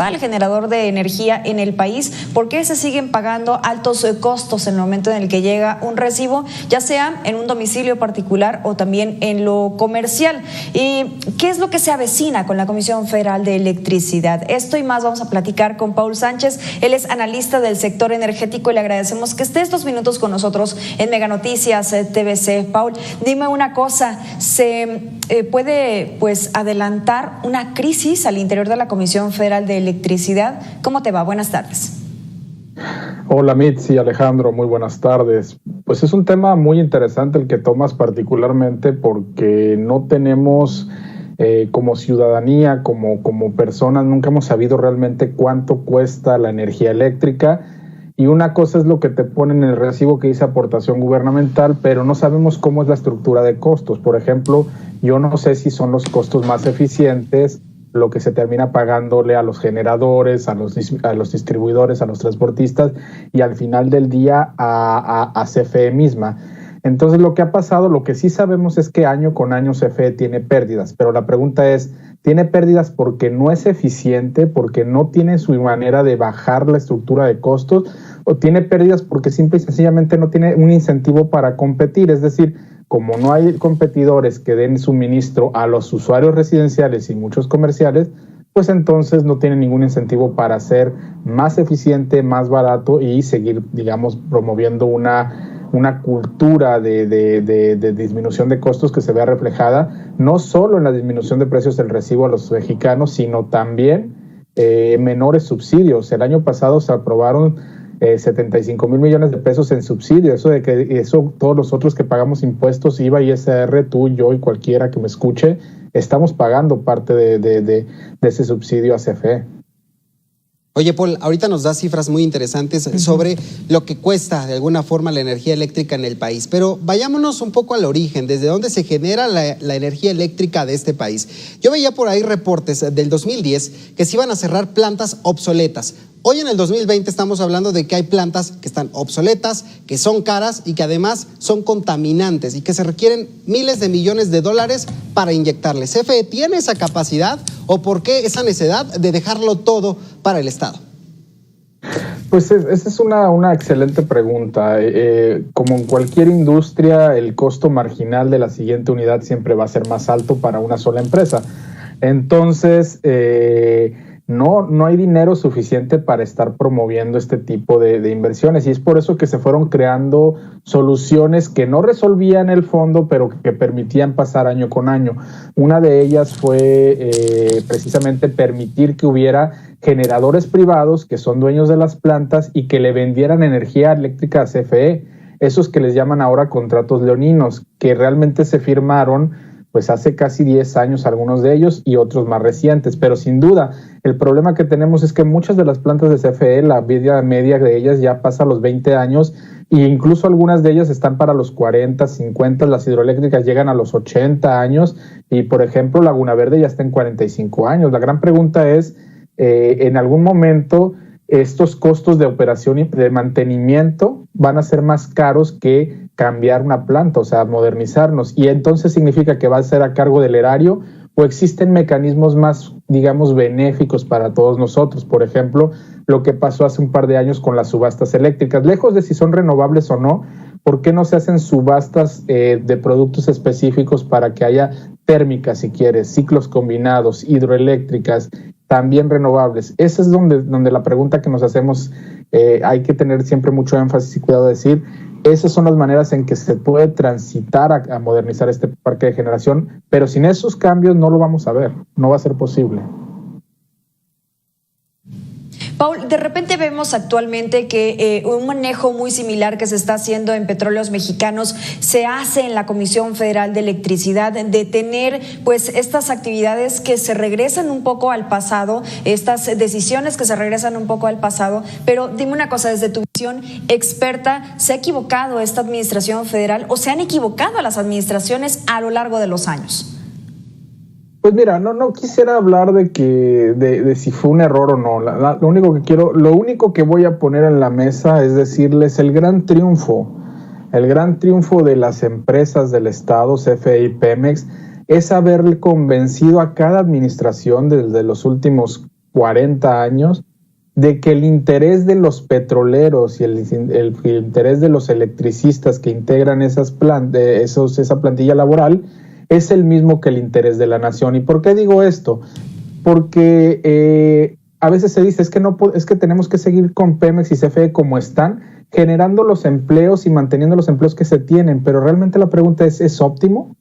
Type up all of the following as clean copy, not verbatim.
el generador de energía en el país. ¿Por qué se siguen pagando altos costos en el momento en el que llega un recibo, ya sea en un domicilio particular o también en lo comercial? ¿Y qué es lo que se avecina con la Comisión Federal de Electricidad? Esto y más vamos a platicar con Paul Sánchez. Él es analista del sector energético y le agradecemos que esté estos minutos con nosotros en Mega Noticias TVC. Paul, dime una cosa, ¿se puede adelantar una crisis al interior de la Comisión Federal de Electricidad? ¿Cómo te va? Buenas tardes. Hola Mitzi, Alejandro, muy buenas tardes. Pues es un tema muy interesante el que tomas, particularmente porque no tenemos como ciudadanía, como personas, nunca hemos sabido realmente cuánto cuesta la energía eléctrica. Y una cosa es lo que te ponen en el recibo que dice aportación gubernamental, pero no sabemos cómo es la estructura de costos. Por ejemplo, yo no sé si son los costos más eficientes lo que se termina pagándole a los generadores, a los distribuidores, a los transportistas y al final del día a CFE misma. Entonces lo que ha pasado, lo que sí sabemos es que año con año CFE tiene pérdidas, pero la pregunta es, ¿tiene pérdidas porque no es eficiente, porque no tiene su manera de bajar la estructura de costos, o tiene pérdidas porque simple y sencillamente no tiene un incentivo para competir? Es decir, como no hay competidores que den suministro a los usuarios residenciales y muchos comerciales, pues entonces no tiene ningún incentivo para ser más eficiente, más barato y seguir, digamos, promoviendo una cultura de disminución de costos que se vea reflejada no solo en la disminución de precios del recibo a los mexicanos, sino también menores subsidios. El año pasado se aprobaron 75 mil millones de pesos en subsidio. Eso todos los otros que pagamos impuestos, IVA, ISR, tú, yo y cualquiera que me escuche, estamos pagando parte de ese subsidio a CFE. Oye, Paul, ahorita nos das cifras muy interesantes sobre lo que cuesta de alguna forma la energía eléctrica en el país, pero vayámonos un poco al origen, desde dónde se genera la energía eléctrica de este país. Yo veía por ahí reportes del 2010 que se iban a cerrar plantas obsoletas. Hoy en el 2020 estamos hablando de que hay plantas que están obsoletas, que son caras y que además son contaminantes y que se requieren miles de millones de dólares para inyectarles. ¿CFE tiene esa capacidad o por qué esa necesidad de dejarlo todo para el Estado? Pues esa es una excelente pregunta. Como en cualquier industria, el costo marginal de la siguiente unidad siempre va a ser más alto para una sola empresa. Entonces, no hay dinero suficiente para estar promoviendo este tipo de inversiones, y es por eso que se fueron creando soluciones que no resolvían el fondo, pero que permitían pasar año con año. Una de ellas fue precisamente permitir que hubiera generadores privados que son dueños de las plantas y que le vendieran energía eléctrica a CFE, esos que les llaman ahora contratos leoninos, que realmente se firmaron pues hace casi 10 años algunos de ellos y otros más recientes, pero sin duda el problema que tenemos es que muchas de las plantas de CFE, la vida media de ellas ya pasa los 20 años e incluso algunas de ellas están para los 40, 50, las hidroeléctricas llegan a los 80 años y por ejemplo Laguna Verde ya está en 45 años. La gran pregunta es, en algún momento estos costos de operación y de mantenimiento van a ser más caros que cambiar una planta, o sea, modernizarnos, y entonces significa que va a ser a cargo del erario o existen mecanismos más, digamos, benéficos para todos nosotros. Por ejemplo, lo que pasó hace un par de años con las subastas eléctricas, lejos de si son renovables o no, ¿por qué no se hacen subastas de productos específicos para que haya térmicas, si quieres, ciclos combinados, hidroeléctricas, también renovables? Esa es donde la pregunta que nos hacemos, hay que tener siempre mucho énfasis y cuidado de decir, esas son las maneras en que se puede transitar a modernizar este parque de generación, pero sin esos cambios no lo vamos a ver, no va a ser posible. Paul, de repente vemos actualmente que un manejo muy similar que se está haciendo en Petróleos Mexicanos se hace en la Comisión Federal de Electricidad, de tener pues estas actividades que se regresan un poco al pasado, estas decisiones que se regresan un poco al pasado, pero dime una cosa, desde tu visión experta, ¿se ha equivocado esta administración federal o se han equivocado las administraciones a lo largo de los años? Pues mira, no quisiera hablar de si fue un error o no. Lo único que voy a poner en la mesa es decirles el gran triunfo de las empresas del Estado, CFE y Pemex, es haber convencido a cada administración desde los últimos 40 años de que el interés de los petroleros y el interés de los electricistas que integran esa plantilla laboral es el mismo que el interés de la nación. ¿Y por qué digo esto? Porque a veces se dice es que tenemos que seguir con Pemex y CFE como están, generando los empleos y manteniendo los empleos que se tienen, pero realmente la pregunta ¿es óptimo?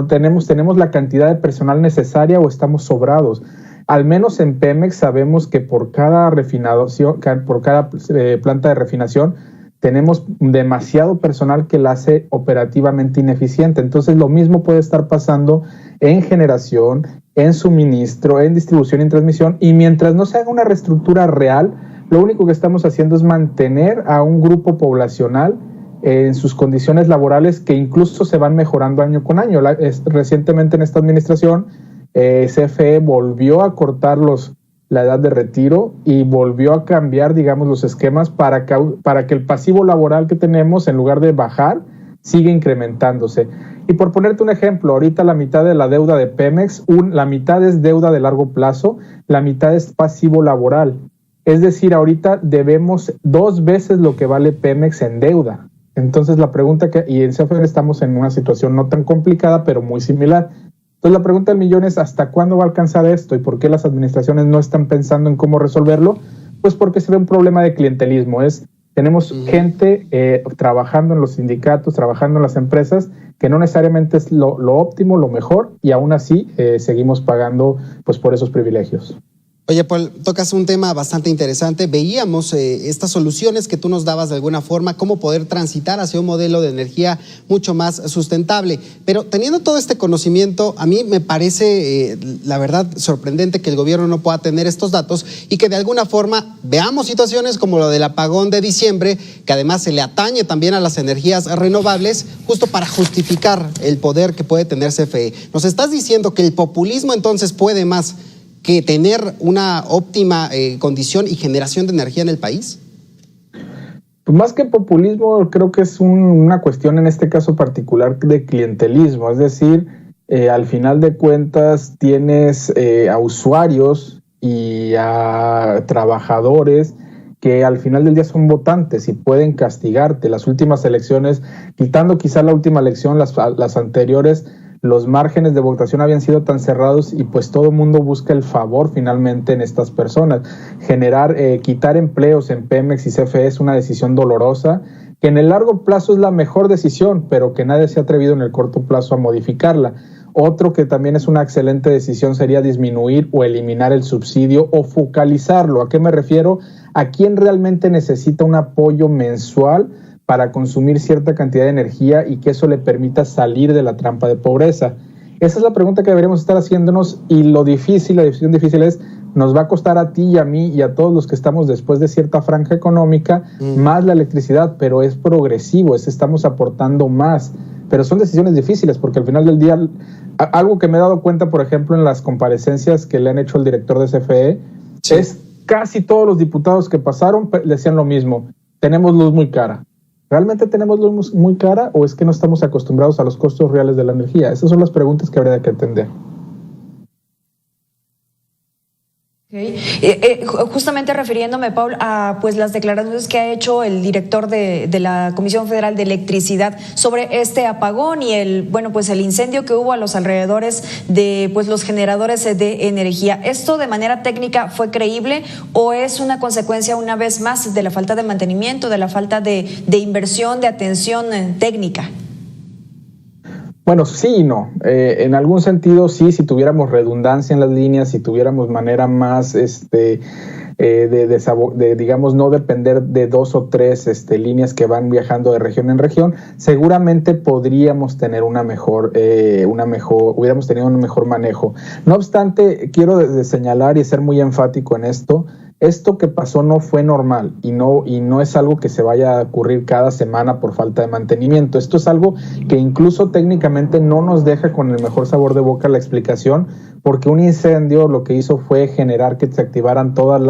¿Tenemos la cantidad de personal necesaria o estamos sobrados? Al menos en Pemex sabemos que por cada planta de refinación tenemos demasiado personal que la hace operativamente ineficiente. Entonces lo mismo puede estar pasando en generación, en suministro, en distribución y en transmisión, y mientras no se haga una reestructura real, lo único que estamos haciendo es mantener a un grupo poblacional en sus condiciones laborales que incluso se van mejorando año con año. Recientemente en esta administración, CFE volvió a cortar la edad de retiro y volvió a cambiar, digamos, los esquemas para que el pasivo laboral que tenemos, en lugar de bajar, siga incrementándose. Y por ponerte un ejemplo, ahorita la mitad de la deuda de Pemex, la mitad es deuda de largo plazo, la mitad es pasivo laboral. Es decir, ahorita debemos 2 veces lo que vale Pemex en deuda. Entonces la pregunta y en CFE estamos en una situación no tan complicada, pero muy similar. Entonces la pregunta del millón es ¿hasta cuándo va a alcanzar esto? ¿Y por qué las administraciones no están pensando en cómo resolverlo? Pues porque se ve un problema de clientelismo. Tenemos gente trabajando en los sindicatos, trabajando en las empresas, que no necesariamente es lo óptimo, lo mejor, y aún así seguimos pagando pues por esos privilegios. Oye, Paul, tocas un tema bastante interesante. Veíamos estas soluciones que tú nos dabas de alguna forma, cómo poder transitar hacia un modelo de energía mucho más sustentable. Pero teniendo todo este conocimiento, a mí me parece, la verdad, sorprendente que el gobierno no pueda tener estos datos y que de alguna forma veamos situaciones como lo del apagón de diciembre, que además se le atañe también a las energías renovables, justo para justificar el poder que puede tener CFE. ¿Nos estás diciendo que el populismo entonces puede más que tener una óptima condición y generación de energía en el país? Pues más que populismo, creo que es una cuestión en este caso particular de clientelismo. Es decir, al final de cuentas tienes a usuarios y a trabajadores que al final del día son votantes y pueden castigarte. Las últimas elecciones, quitando quizá la última elección, las anteriores, los márgenes de votación habían sido tan cerrados y pues todo el mundo busca el favor finalmente en estas personas. Quitar empleos en Pemex y CFE es una decisión dolorosa, que en el largo plazo es la mejor decisión, pero que nadie se ha atrevido en el corto plazo a modificarla. Otro que también es una excelente decisión sería disminuir o eliminar el subsidio o focalizarlo. ¿A qué me refiero? A quién realmente necesita un apoyo mensual para consumir cierta cantidad de energía y que eso le permita salir de la trampa de pobreza. Esa es la pregunta que deberíamos estar haciéndonos, y la decisión difícil es, nos va a costar a ti y a mí y a todos los que estamos después de cierta franja económica más la electricidad, pero es progresivo, estamos aportando más. Pero son decisiones difíciles porque al final del día, algo que me he dado cuenta, por ejemplo, en las comparecencias que le han hecho el director de CFE, es casi todos los diputados que pasaron decían lo mismo: tenemos luz muy cara. ¿Realmente tenemos luz muy cara o es que no estamos acostumbrados a los costos reales de la energía? Esas son las preguntas que habría que entender. Okay. Justamente refiriéndome, Paul, a pues las declaraciones que ha hecho el director de la Comisión Federal de Electricidad sobre este apagón y el incendio que hubo a los alrededores de pues los generadores de energía. ¿Esto de manera técnica fue creíble o es una consecuencia una vez más de la falta de mantenimiento, de la falta de inversión, de atención técnica? Bueno, sí y no. En algún sentido, sí, si tuviéramos redundancia en las líneas, si tuviéramos manera más digamos, no depender de 2 o 3 líneas que van viajando de región en región, seguramente podríamos tener hubiéramos tenido un mejor manejo. No obstante, quiero señalar y ser muy enfático en esto. Esto que pasó no fue normal y no es algo que se vaya a ocurrir cada semana por falta de mantenimiento. Esto es algo que incluso técnicamente no nos deja con el mejor sabor de boca la explicación, porque un incendio lo que hizo fue generar que se activaran todos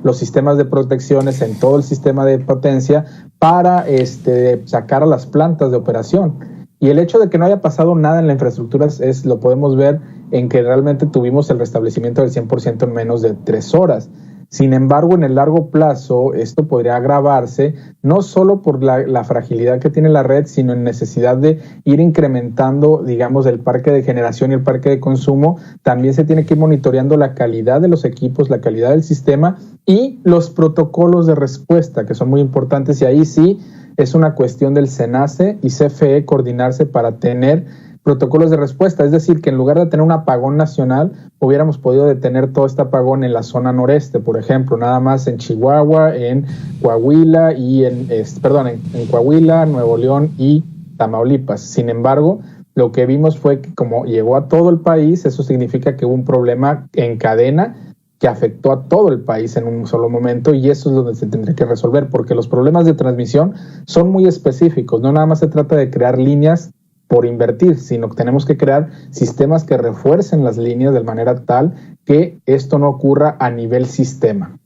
los sistemas de protecciones en todo el sistema de potencia para sacar a las plantas de operación. Y el hecho de que no haya pasado nada en la infraestructura lo podemos ver en que realmente tuvimos el restablecimiento del 100% en menos de 3 horas. Sin embargo, en el largo plazo, esto podría agravarse no solo por la fragilidad que tiene la red, sino en necesidad de ir incrementando, digamos, el parque de generación y el parque de consumo. También se tiene que ir monitoreando la calidad de los equipos, la calidad del sistema y los protocolos de respuesta, que son muy importantes. Y ahí sí es una cuestión del SENACE y CFE coordinarse para tener protocolos de respuesta, es decir, que en lugar de tener un apagón nacional, hubiéramos podido detener todo este apagón en la zona noreste, por ejemplo, nada más en Chihuahua, en Coahuila en Coahuila, Nuevo León y Tamaulipas. Sin embargo, lo que vimos fue que como llegó a todo el país, eso significa que hubo un problema en cadena que afectó a todo el país en un solo momento, y eso es donde se tendría que resolver, porque los problemas de transmisión son muy específicos, no nada más se trata de crear líneas por invertir, sino que tenemos que crear sistemas que refuercen las líneas de manera tal que esto no ocurra a nivel sistema.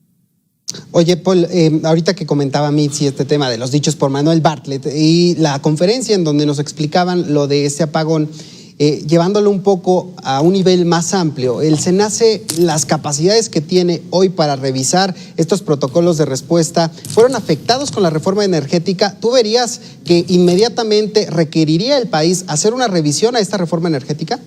Oye, Paul, ahorita que comentaba Mitzi este tema de los dichos por Manuel Bartlett y la conferencia en donde nos explicaban lo de ese apagón, llevándolo un poco a un nivel más amplio, el SENACE, las capacidades que tiene hoy para revisar estos protocolos de respuesta, ¿fueron afectados con la reforma energética? ¿Tú verías que inmediatamente requeriría el país hacer una revisión a esta reforma energética?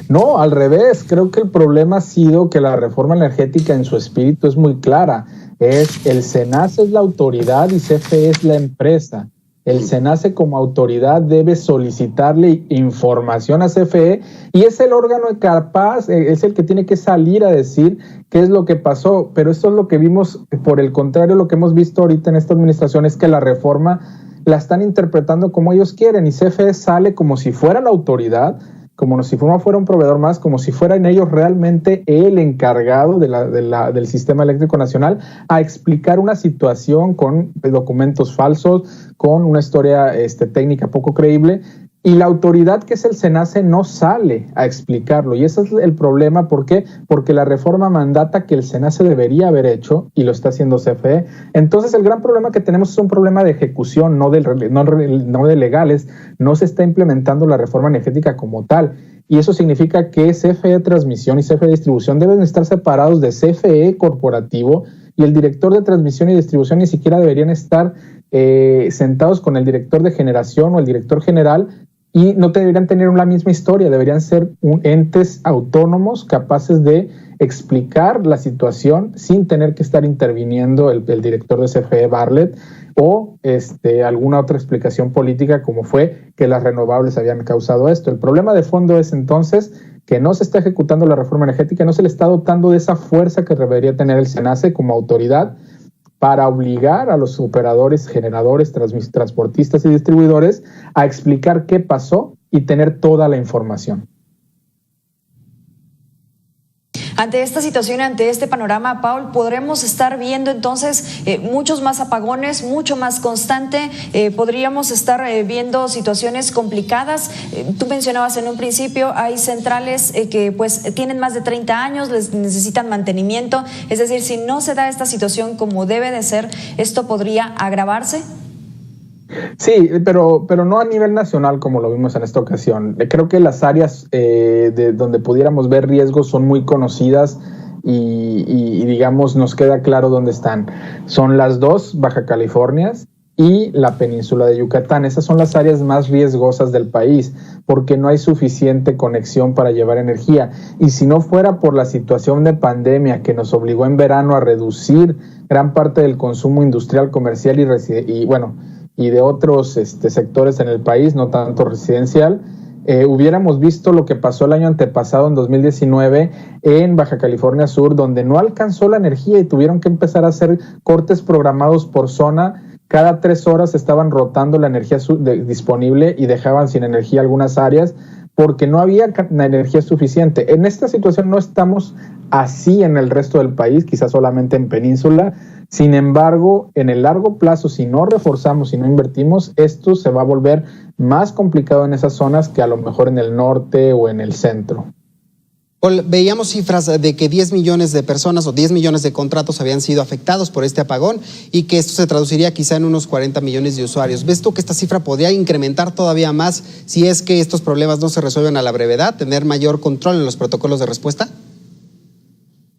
No, al revés, creo que el problema ha sido que la reforma energética en su espíritu es muy clara. El SENACE es la autoridad y CFE es la empresa. El SENACE como autoridad debe solicitarle información a CFE y es el órgano capaz, es el que tiene que salir a decir qué es lo que pasó. Pero esto es lo que vimos, por el contrario, lo que hemos visto ahorita en esta administración es que la reforma la están interpretando como ellos quieren y CFE sale como si fuera la autoridad, como si fuera un proveedor más, como si fueran ellos realmente el encargado del sistema eléctrico nacional, a explicar una situación con documentos falsos, con una historia técnica poco creíble, y la autoridad que es el SENACE no sale a explicarlo, y ese es el problema. ¿Por qué? Porque la reforma mandata que el SENACE debería haber hecho y lo está haciendo CFE. Entonces el gran problema que tenemos es un problema de ejecución, no de legales. No se está implementando la reforma energética como tal, y eso significa que CFE Transmisión y CFE Distribución deben estar separados de CFE Corporativo, y el director de transmisión y distribución ni siquiera deberían estar sentados con el director de generación o el director general, y no deberían tener la misma historia, deberían ser entes autónomos capaces de explicar la situación sin tener que estar interviniendo el director de CFE Bartlett o alguna otra explicación política como fue que las renovables habían causado esto. El problema de fondo es entonces que no se está ejecutando la reforma energética, no se le está dotando de esa fuerza que debería tener el SENACE como autoridad para obligar a los operadores, generadores, transportistas y distribuidores a explicar qué pasó y tener toda la información. Ante esta situación, ante este panorama, Paul, ¿podremos estar viendo entonces muchos más apagones, mucho más constante? ¿Podríamos estar viendo situaciones complicadas? Tú mencionabas en un principio, hay centrales que pues tienen más de 30 años, les necesitan mantenimiento. Es decir, si no se da esta situación como debe de ser, ¿esto podría agravarse? Sí, pero no a nivel nacional como lo vimos en esta ocasión. Creo que las áreas de donde pudiéramos ver riesgos son muy conocidas y digamos nos queda claro dónde están. Son las dos Baja Californias y la península de Yucatán. Esas son las áreas más riesgosas del país porque no hay suficiente conexión para llevar energía. Y si no fuera por la situación de pandemia que nos obligó en verano a reducir gran parte del consumo industrial, comercial y de otros sectores en el país, no tanto residencial, hubiéramos visto lo que pasó el año antepasado, en 2019, en Baja California Sur, donde no alcanzó la energía y tuvieron que empezar a hacer cortes programados por zona. Cada 3 horas estaban rotando la energía disponible y dejaban sin energía algunas áreas porque no había energía suficiente. En esta situación no estamos así en el resto del país, quizás solamente en península. Sin embargo, en el largo plazo, si no reforzamos, si no invertimos, esto se va a volver más complicado en esas zonas que a lo mejor en el norte o en el centro. Paul, veíamos cifras de que 10 millones de personas o 10 millones de contratos habían sido afectados por este apagón y que esto se traduciría quizá en unos 40 millones de usuarios. ¿Ves tú que esta cifra podría incrementar todavía más si es que estos problemas no se resuelven a la brevedad, tener mayor control en los protocolos de respuesta?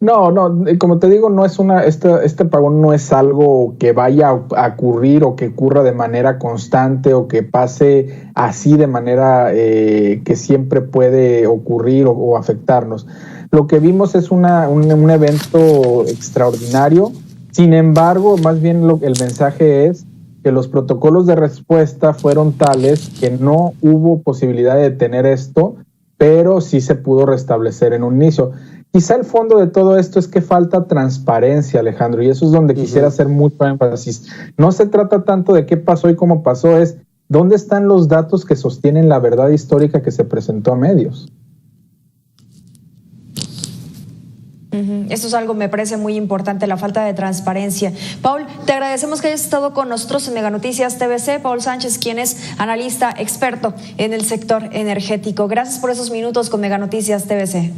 No, como te digo, no es este apagón no es algo que vaya a ocurrir o que ocurra de manera constante o que pase así de manera que siempre puede ocurrir o afectarnos. Lo que vimos es un evento extraordinario. Sin embargo, más bien el mensaje es que los protocolos de respuesta fueron tales que no hubo posibilidad de detener esto, pero sí se pudo restablecer en un inicio. Quizá el fondo de todo esto es que falta transparencia, Alejandro, y eso es donde quisiera hacer mucho énfasis. No se trata tanto de qué pasó y cómo pasó, es dónde están los datos que sostienen la verdad histórica que se presentó a medios. Esto es algo, me parece muy importante, la falta de transparencia. Paul, te agradecemos que hayas estado con nosotros en Mega Noticias TVC. Paul Sánchez, quien es analista experto en el sector energético. Gracias por esos minutos con Mega Noticias TVC.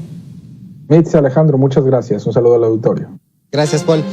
Mitzi, Alejandro, muchas gracias. Un saludo al auditorio. Gracias, Paul.